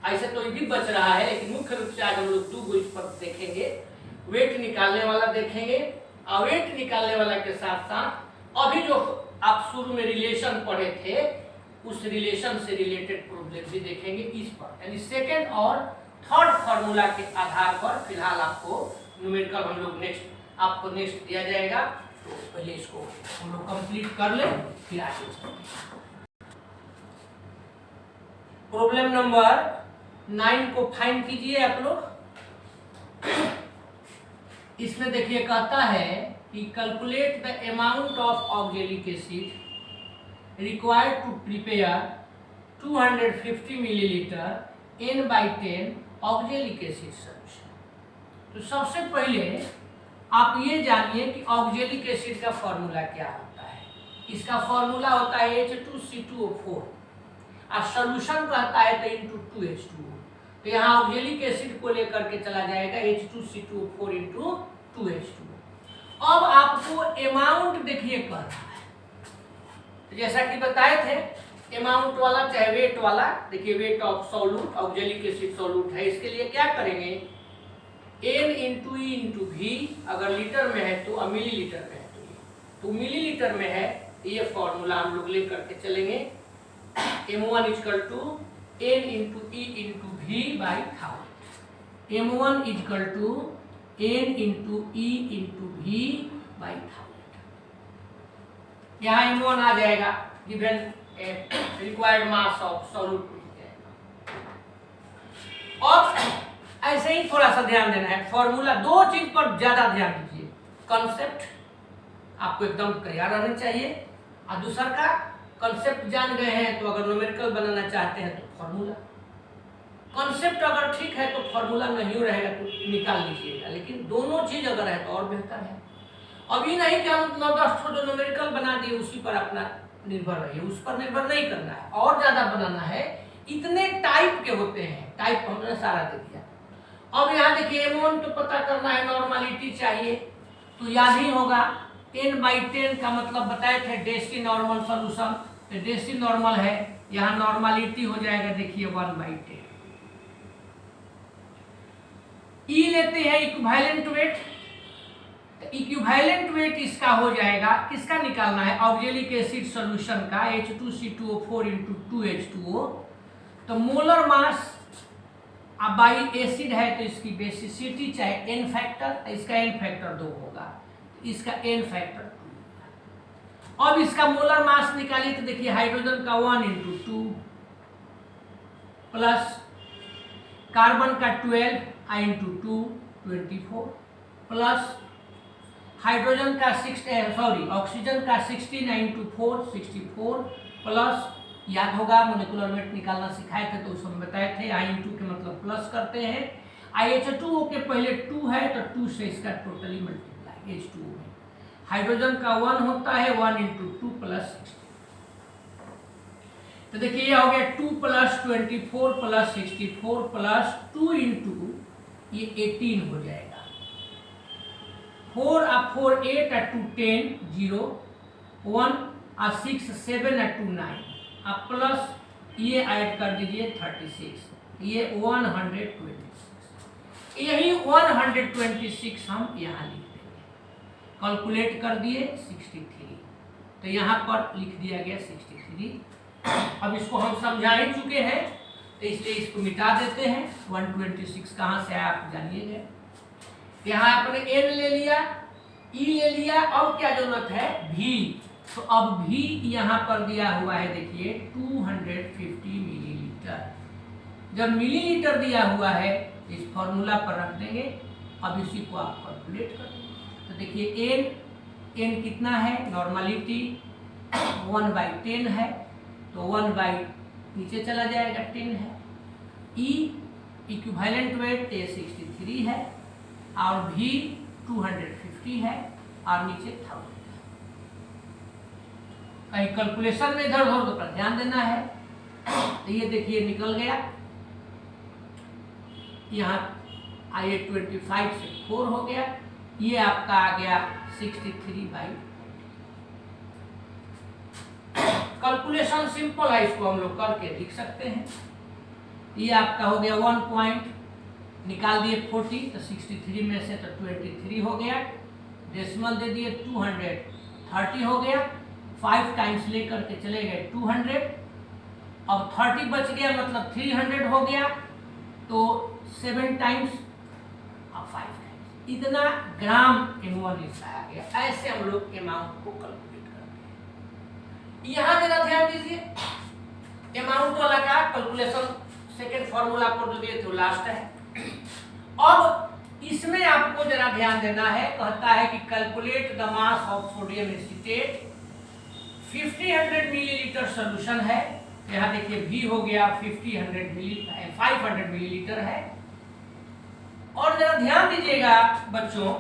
ऐसे तो ये भी बच रहा है, लेकिन मुख्य रूप से आज हम लोग 2 इस पर देखेंगे। वेट निकालने वाला देखेंगे, और वेट निकालने वाला के साथ साथ अभी जो आप शुरू में रिलेशन पढ़े थे, उस रिलेशन से रिलेटेड प्रॉब्लम भी देखेंगे इस पर। यानी सेकेंड और थर्ड फार्मूला के आधार पर फिलहाल आपको न्यूमेरिकल हम लोग आपको नेक्स्ट दिया जाएगा। तो पहले इसको हम लोग कंप्लीट कर ले, फिर आगे चलते हैं। प्रॉब्लम नंबर 9 को फाइंड कीजिए आप लोग। इसमें देखिए कहता है कि calculate the amount of oxalic acid required to prepare 250 millilitre N/10 oxalic acid solution. तो सबसे पहले आप ये जानिए कि ऑक्जेलिक एसिड का फॉर्मूला क्या होता है। इसका फॉर्मूला होता है H2C2O4 और सॉल्यूशन कहता है तो इंटू 2H2O। तो यहाँ ऑक्जेलिक एसिड को लेकर के चला जाएगा H2C2O4 इंटू 2H2O। अब आपको अमाउंट देखिए कर रहा है, तो जैसा कि बताए थे अमाउंट वाला चाहे वेट वाला, देखिए weight of solute oxalic acid solute है, इसके लिए क्या करेंगे N into E into V, अगर लीटर में है तो मिलीलीटर में है तो मिलीलीटर में है, ये फॉर्मूला हम लोग लेकर के चलेंगे M1 equal to N into E into V by 1000। M1 equal to N into E into V by 1000। यहाँ M1 आ जाएगा, given required mass of solute. और ऐसे ही थोड़ा सा ध्यान देना है, फॉर्मूला दो चीज पर ज्यादा ध्यान दीजिए। कॉन्सेप्ट आपको एकदम तैयार रहना चाहिए, और दूसरा का कॉन्सेप्ट जान गए हैं तो अगर न्यूमेरिकल बनाना चाहते हैं तो फॉर्मूला। कॉन्सेप्ट अगर ठीक है तो फॉर्मूला नहीं रहेगा तो निकाल लीजिएगा, लेकिन दोनों चीज अगर है तो और बेहतर है। अभी नहीं कि हम 9-10 जो न्यूमेरिकल बना दिए उसी पर अपना निर्भर रहिए, उस पर निर्भर नहीं करना है, और ज्यादा बनाना है। इतने टाइप के होते हैं, टाइप हमने सारा दे दिया। अब यहाँ देखिए M1 तो पता करना है, नॉर्मलिटी चाहिए, तो याद ही होगा N/10 का मतलब बताए थे डेसी नॉर्मल सॉल्यूशन, तो डेसी नॉर्मल है, यहाँ नॉर्मलिटी हो जाएगा देखिए 1/10। ई लेते हैं इक्विवेलेंट वेट, तो इक्विवेलेंट वेट इसका हो जाएगा, किसका निकालना है ऑक्जेलिक एसिड सॉल्यूशन का H2C2O4 इंटू 2H2O। तो मोलर मास अब बाई एसिड है तो इसकी बेसिसिटी चाहे एन फैक्टर, इसका एन फैक्टर 2 होगा, इसका एन फैक्टर 2। अब इसका मोलर मास निकालिए तो देखिए हाइड्रोजन का 1 इंटू 2 प्लस कार्बन का 12 आई इंटू 2 24 प्लस हाइड्रोजन का ऑक्सीजन का 16 इंटू 4 64 प्लस, याद होगा मोलिकुलर वेट निकालना सिखाए थे तो उसमें बताए थे आई इंटू के मतलब प्लस करते हैं, H2O के पहले 2 है तो 2 से इसका टोटली मल्टीप्लाई H2O में। हाइड्रोजन का 1 होता है 1 इंटू 2 प्लस 16। तो देखिए ये हो गया 2 प्लस 24 प्लस 64 प्लस 2 इंटू ये 18 हो जाएगा। 4 और 4 8 और 2 10 0 1 और 6 7 और 2 9 अब प्लस ये ऐड कर दीजिए 36, ये 126, यही 126 हम यहाँ लिख देंगे। कैलकुलेट कर दिए 63, तो यहाँ पर लिख दिया गया 63। अब इसको हम समझा ही चुके हैं तो इसलिए इसको मिटा देते हैं। 126 कहाँ से आया आप जानिएगा। यहाँ आपने N ले लिया, E ले लिया, अब क्या जरूरत है V। तो अब भी यहाँ पर दिया हुआ है देखिए 250 मिलीलीटर। जब मिलीलीटर दिया हुआ है इस फॉर्मूला पर रख देंगे, अब इसी को आप कैलकुलेट कर देंगे। तो देखिए N कितना है, नॉर्मलिटी 1/10 है तो 1 नीचे चला जाएगा 10 है। E इक्विवेलेंट वेट 63 है और V 250 है और नीचे 1000। कहीं कैलकुलेशन में इधर उधर पर ध्यान देना है। तो ये देखिए निकल गया, यहाँ I25 से 4 हो गया, ये आपका आ गया 63/। कैलकुलेशन सिंपल है, इसको हम लोग करके लिख सकते हैं। ये आपका हो गया 1 पॉइंट निकाल दिए 40, तो 63 में से तो 23 हो गया, डेसिमल दे दिए 230 हो गया, 5 टाइम्स लेकर के चले गए 200, अब 30 बच गया मतलब 300 हो गया, तो 7 टाइम्स और 5 टाइम्स, इतना ग्राम M1 आ गया। ऐसे हम लोग अमाउंट को कैलकुलेट करते हैं। यहाँ जरा ध्यान दीजिए, अमाउंट वाला का कैलकुलेशन सेकेंड फॉर्मूला आपको जो दिए थे वो लास्ट है। अब इसमें आपको जरा ध्यान देना है, कहता है कि calculate the mass of sodium acetate. 50-100 millilitre solution है, यहाँ देखिए V हो गया 500 मिलीलीटर है। और जरा ध्यान दीजिएगा बच्चों,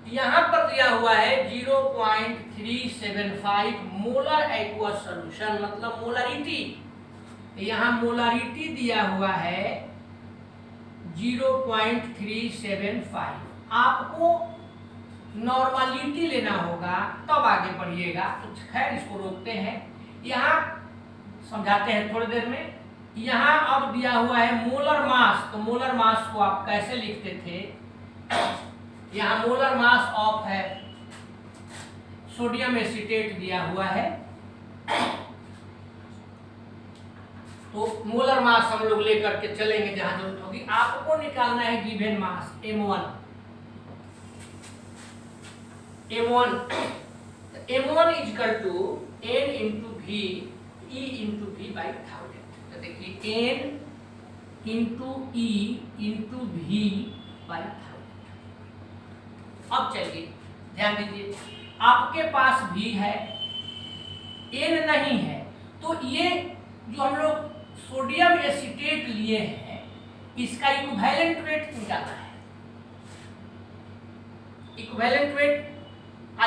यहाँ पर दिया हुआ है 0.375 मोलर एक्वस सोल्यूशन, मतलब मोलरिटी। यहाँ मोलरिटी दिया हुआ है 0.375। आपको नॉर्मलिटी लेना होगा तब आगे बढ़िएगा, तो खैर इसको रोकते हैं, यहाँ समझाते हैं थोड़ी देर में। यहाँ अब दिया हुआ है मोलर मास, तो मोलर मास को आप कैसे लिखते थे, यहाँ मोलर मास ऑफ है सोडियम एसीटेट दिया हुआ है, तो मोलर मास हम लोग लेकर के चलेंगे जहां जरूरत होगी। आपको निकालना है given mass M1 is equal to N into V E into V by 1000। तो देखिए N into E into V by 1000। अब चलिए ध्यान दीजिए, आपके पास V है, N नहीं है, तो ये जो हम लोग सोडियम एसीटेट लिए हैं इसका इक्विवेलेंट वेट निकालना है। इक्विवेलेंट वेट,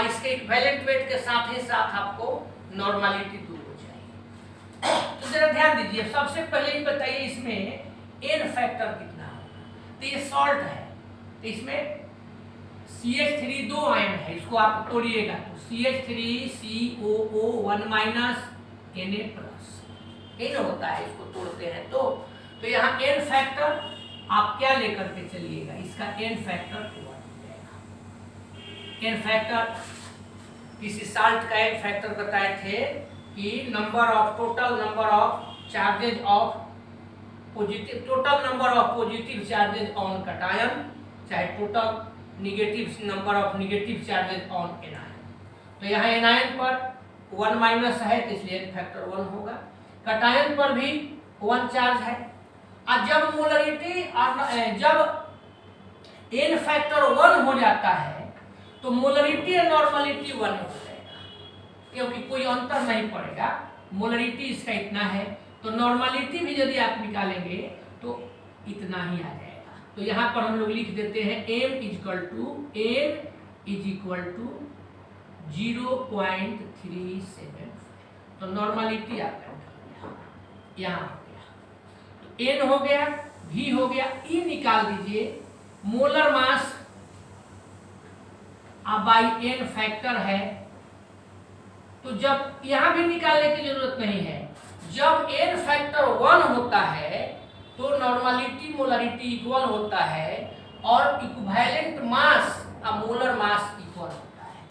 इसके इक्विवेलेंट वेट के साथ ही साथ आपको नॉर्मलिटी दूर हो जाएगी। तो जरा ध्यान दीजिए, सबसे पहले ही बताइए इसमें एन फैक्टर कितना होगा। तो ये सॉल्ट है, तो इसमें CH3 दो आयन है, इसको आप तोड़िएगा तो CH3COO1 minus Na plus N होता है, इसको तोड़ते हैं तो यहाँ एन फैक्टर आप क्या लेकर के चलिएगा, इसका एन फैक्टर 1 हो जाएगा। एन फैक्टर, किसी साल्ट का एन फैक्टर बताए थे कि total number of charges of positive, total number of positive charges on cation, चाहे total negative number of negative charges on anion. तो यहाँ एनायन पर 1 माइनस है, तो इसलिए एन फैक्टर 1 होगा। कटायन पर भी 1 चार्ज है, और जब मोलरिटी जब एन फैक्टर 1 हो जाता है तो मोलरिटी और नॉर्मलिटी 1 हो जाएगा, क्योंकि कोई अंतर नहीं पड़ेगा। मोलरिटी इसका इतना है, तो नॉर्मलिटी भी यदि आप निकालेंगे तो इतना ही आ जाएगा। तो यहाँ पर हम लोग लिख देते हैं M इज इक्वल टू 0.375। तो नॉर्मलिटी आपका यहाँ हो गया, तो N हो गया, V हो गया, E निकाल दीजिए। Molar mass by N factor है, तो जब यहाँ भी निकालने की जरूरत नहीं है, जब N फैक्टर 1 होता है तो नॉर्मलिटी मोलरिटी इक्वल होता है और equivalent mass molar mass equal होता है।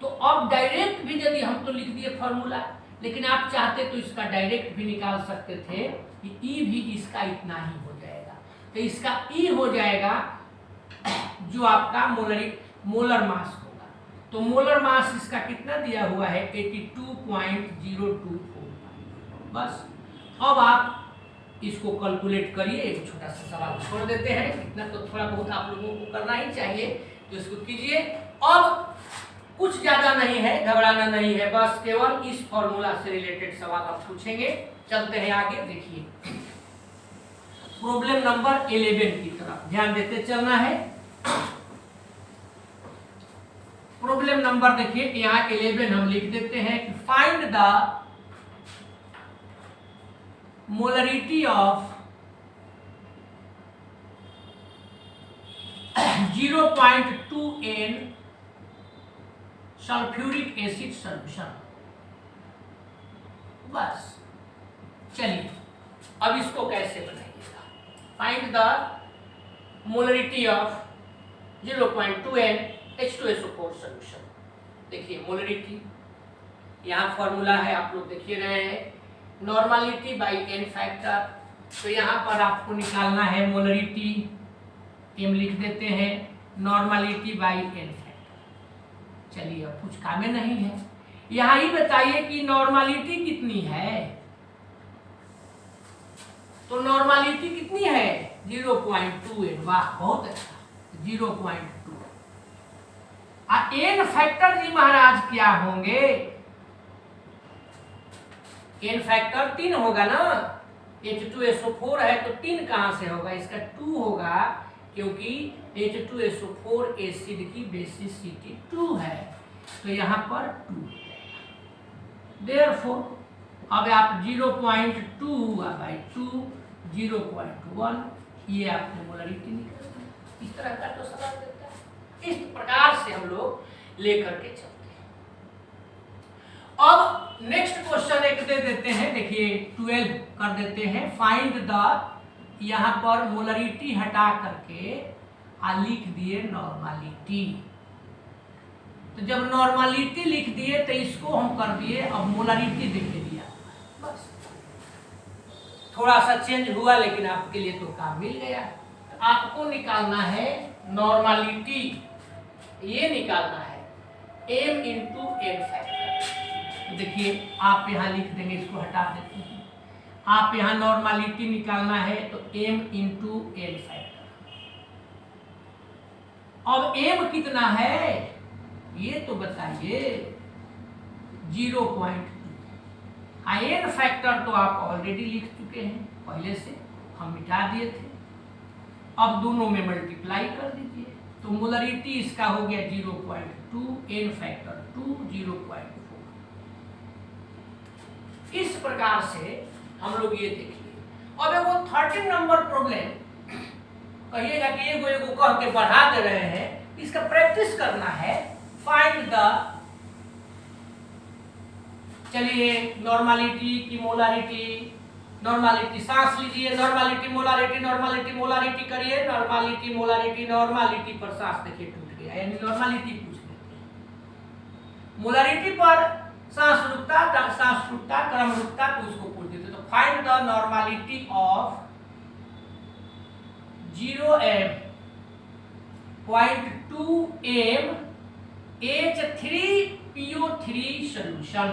तो अब डायरेक्ट भी यदि हम तो लिख दिए फॉर्मूला, लेकिन आप चाहते तो इसका डायरेक्ट भी निकाल सकते थे कि E भी इसका इतना ही हो जाएगा। तो इसका E हो जाएगा जो आपका मोलर मास होगा। तो मोलर मास इसका कितना दिया हुआ है 82.024। बस अब आप इसको कैलकुलेट करिए। एक छोटा सा सवाल छोड़ देते हैं, इतना तो थोड़ा बहुत आप लोगों को करना ही चाहिए, तो इसको कीजिए। अब कुछ ज्यादा नहीं है, घबराना नहीं है, बस केवल इस फॉर्मूला से रिलेटेड सवाल आप पूछेंगे। चलते हैं आगे, देखिए प्रॉब्लम नंबर 11 की तरफ ध्यान देते चलना है। प्रॉब्लम नंबर देखिए यहाँ 11 हम लिख देते हैं कि find the molarity of 0.2N sulphuric acid solution. बस चलिए अब इसको कैसे बनाइएगा। Find the molarity of 0.2N H2SO4 solution. देखिए मोलरिटी, यहाँ फॉर्मूला है आप लोग देखिए रहे हैं, नॉर्मलिटी बाई एन फैक्टर। तो यहाँ पर आपको निकालना है मोलरिटी, एम लिख देते हैं, नॉर्मलिटी बाई एन फैक्टर। चलिए अब कुछ काम में नहीं है, यहाँ ही बताइए कि नॉर्मलिटी कितनी है। तो नॉर्मलिटी कितनी है 0.28। वाह बहुत अच्छा 0.2। एन फैक्टर जी महाराज क्या होंगे, एन फैक्टर 3 होगा ना, H2SO4 है तो 3 कहां से होगा, इसका 2 होगा क्योंकि H2SO4 एसिड की बेसिसिटी 2 है तो यहाँ पर 2 देयरफॉर अब आप 0.2 बाई 2 0.1 ये आपने मोलरिटी निकल गया। इस तरह का तो सवाल देता है, इस प्रकार से हम लोग लेकर के चलते हैं। अब नेक्स्ट क्वेश्चन एक दे देते हैं, देखिए 12 कर देते हैं। फाइंड द, यहाँ पर मोलरिटी हटा करके लिख दिए नॉर्मलिटी। तो जब नॉर्मलिटी लिख दिए तो इसको हम कर दिए, अब मोलरिटी देख दिया, बस थोड़ा सा चेंज हुआ लेकिन आपके लिए तो काम मिल गया। आपको निकालना है नॉर्मलिटी, ये निकालना है m इंटू एन फैक्टर। देखिए आप यहाँ लिख देंगे, इसको हटा देते हैं। आप यहाँ नॉर्मलिटी निकालना है तो m इंटू एन फैक्टर। अब m कितना है ये तो बताइए 0.2। एन फैक्टर तो आप ऑलरेडी लिख चुके हैं, पहले से हम मिटा दिए थे। अब दोनों में मल्टीप्लाई कर दीजिए तो मोलरिटी इसका हो गया 0.2, एन फैक्टर 2 0.4। इस प्रकार से हम लोग ये देखिए। अब एगो 13 नंबर प्रॉब्लम कहिएगा कि एगो एगो कह के बढ़ा दे रहे हैं, इसका प्रैक्टिस करना है। फाइंड द, चलिए नॉर्मलिटी की मोलारिटी, नॉर्मलिटी सांस लीजिए, नॉर्मलिटी मोलारिटी, नॉर्मलिटी मोलारिटी करिए, नॉर्मलिटी मोलारिटी, नॉर्मलिटी पर सांस देखिए टूट गया, यानी नॉर्मलिटी पूछ लेते हैं। मोलारिटी पर सांस रुकता, सांस रुकता, क्रम रुकता तो उसको पूछ देते। तो find the normality of 0.2m H3PO3 solution.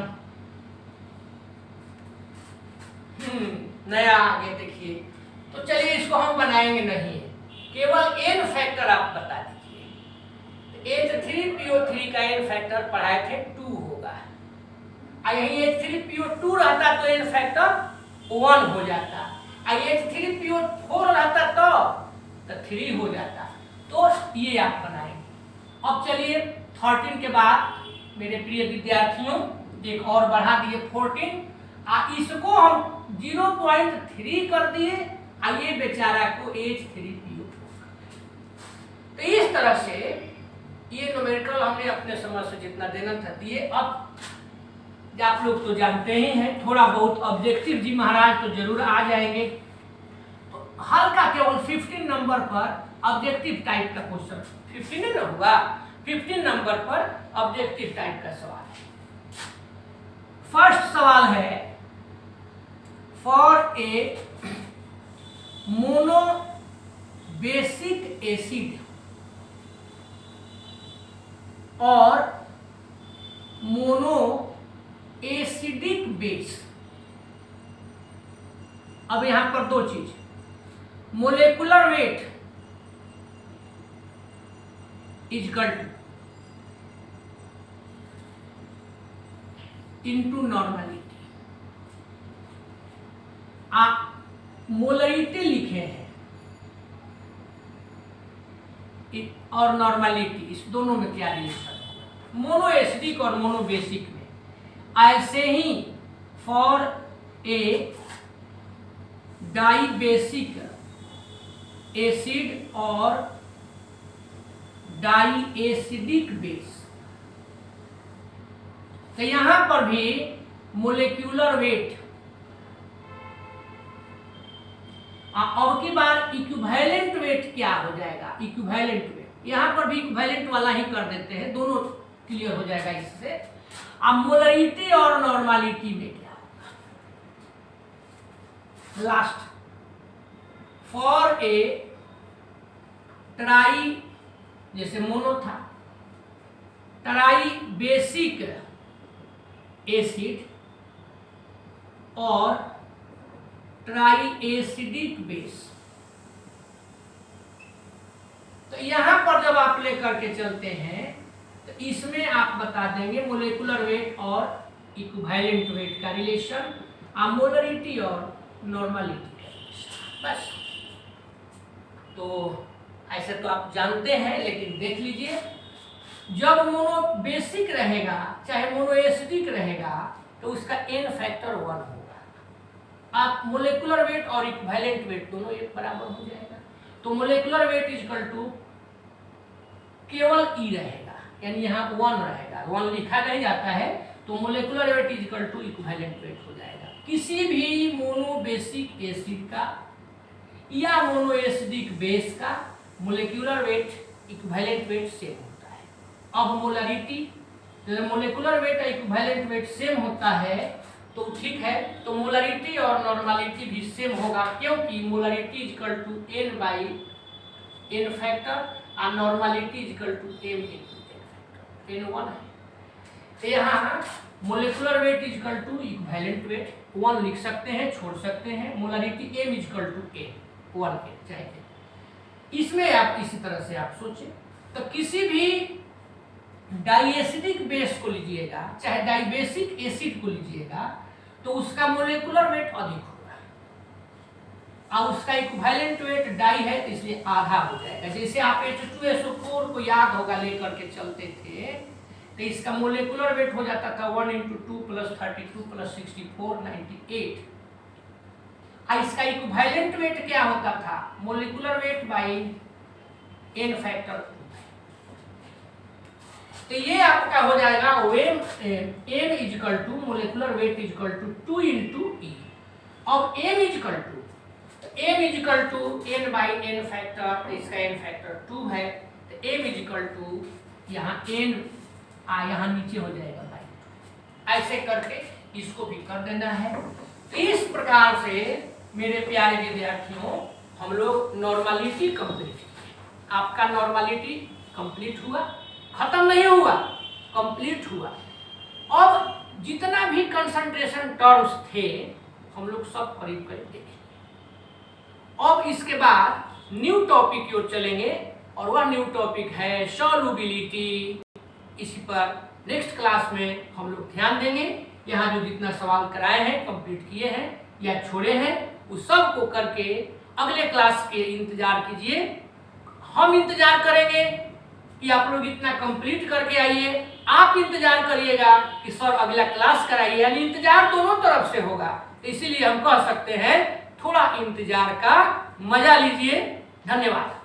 नया आगे देखिए। तो चलिए इसको हम बनाएंगे नहीं, केवल एन फैक्टर आप बता दीजिए। H3PO3 का एन फैक्टर पढ़ाए थे 2 होगा, यही H3PO2 रहता तो एन फैक्टर 1 हो जाता, H3PO4 रहता तो 3 हो जाता। तो ये आप बनाएंगे। अब चलिए 13 के बाद मेरे प्रिय विद्यार्थियों एक और बढ़ा दिए 14, इसको हम 0.3 कर दिए, ये बेचारा को H3PO4। तो इस तरह से ये न्यूमेरिकल हमने अपने समझ से जितना देना था दिए। अब आप लोग तो जानते ही हैं, थोड़ा बहुत ऑब्जेक्टिव जी महाराज तो जरूर आ जाएंगे। तो हल्का केवल 15 नंबर पर ऑब्जेक्टिव टाइप का क्वेश्चन, 15 ना होगा, 15 नंबर पर ऑब्जेक्टिव टाइप का सवाल है। फर्स्ट सवाल है, for a mono basic acid और मोनो एसिडिक बेस। अब यहां पर दो चीज, molecular weight equal two into normality. आप मोलरिटी लिखे हैं और नॉर्मलिटी, इस दोनों में क्या रिलेशन है, मोनो एसिडिक और मोनो बेसिक में। ऐसे ही for a dibasic acid और डाई एसिडिक बेस, तो यहां पर भी मोलेक्यूलर वेट। अब की बार इक्विवेलेंट वेट क्या हो जाएगा, इक्विवेलेंट वेट यहां पर भी इक्विवेलेंट वाला ही कर देते हैं, दोनों क्लियर हो जाएगा इससे। अब मोलरिटी और नॉर्मलिटी में क्या होगा, लास्ट फॉर ए ट्राई, जैसे मोनो था, ट्राई बेसिक एसिड और ट्राइएसिडिक बेस। तो यहां पर जब आप लेकर के चलते हैं तो इसमें आप बता देंगे मोलेकुलर वेट और इक्विवेलेंट वेट का रिलेशन, मोलरिटी और नॉर्मलिटी का रिलेशन, बस। तो ऐसे तो आप जानते हैं, लेकिन देख लीजिए, जब मोनो बेसिक रहेगा चाहे मोनो एसिडिक रहेगा तो उसका n फैक्टर 1 होगा। आप मोलेकुलर वेट और इक्विवेलेंट वेट दोनों एक बराबर हो जाएगा। तो molecular weight is equal to केवल E रहेगा, यानी यहाँ 1 रहेगा, 1 लिखा नहीं जाता है, तो molecular weight is equal to equivalent weight हो जाएगा। किसी भी मोनो बेसिक एसिड का या मोनो एसिडिक बेस का molecular weight equivalent weight same होता है। अब मोलरिटी, मोलेकुलर वेट और इक्विवेलेंट वेट सेम होता है तो ठीक है, तो मोलरिटी और नॉर्मलिटी भी सेम होगा, क्योंकि molarity is equal to n by n factor और normality is equal to m into n factor, n 1 है। तो यहाँ molecular weight is equal to equivalent weight 1 लिख सकते हैं, छोड़ सकते हैं, molarity m is equal to n 1 के चाहिए। इसमें आप इसी तरह से आप सोचें, तो किसी भी डाइएसिडिक बेस को लीजिएगा चाहे डाइबेसिक एसिड को लीजिएगा तो उसका मोलेकुलर वेट अधिक होगा और उसका इक्विवेलेंट वेट डाई है तो इसलिए आधा हो जाएगा। जैसे आप H2SO4 को याद होगा लेकर के चलते थे तो इसका मोलेकुलर वेट हो जाता था 1 × 2 + 32 + 64 98। और इसका इक्विवेलेंट वेट क्या होता था, molecular weight by n factor 2। तो ये आपका हो जाएगा m is equal to molecular weight is equal to 2 × E। अब m is equal to n by n factor, तो इसका n फैक्टर 2 है, तो m इज इक्वल टू यहाँ n यहाँ नीचे हो जाएगा बाई। ऐसे करके इसको भी कर देना है। तो इस प्रकार से मेरे प्यारे विद्यार्थियों हम लोग नॉर्मलिटी कंप्लीट, आपका नॉर्मलिटी कंप्लीट हुआ, खत्म नहीं हुआ, कंप्लीट हुआ। अब जितना भी कंसंट्रेशन टर्म्स थे हम लोग सब करीब करीब देखेंगे। अब इसके बाद न्यू टॉपिक की ओर चलेंगे और वह न्यू टॉपिक है सॉल्युबिलिटी। इसी पर नेक्स्ट क्लास में हम लोग ध्यान देंगे। यहाँ जो जितना सवाल कराए हैं, कंप्लीट किए हैं या छोड़े हैं, उस सब को करके अगले क्लास के इंतजार कीजिए। हम इंतजार करेंगे कि आप लोग इतना कंप्लीट करके आइए, आप इंतजार करिएगा कि सर अगला क्लास कराइए, यानी इंतजार दोनों तरफ से होगा। इसीलिए हम कह सकते हैं थोड़ा इंतजार का मजा लीजिए। धन्यवाद।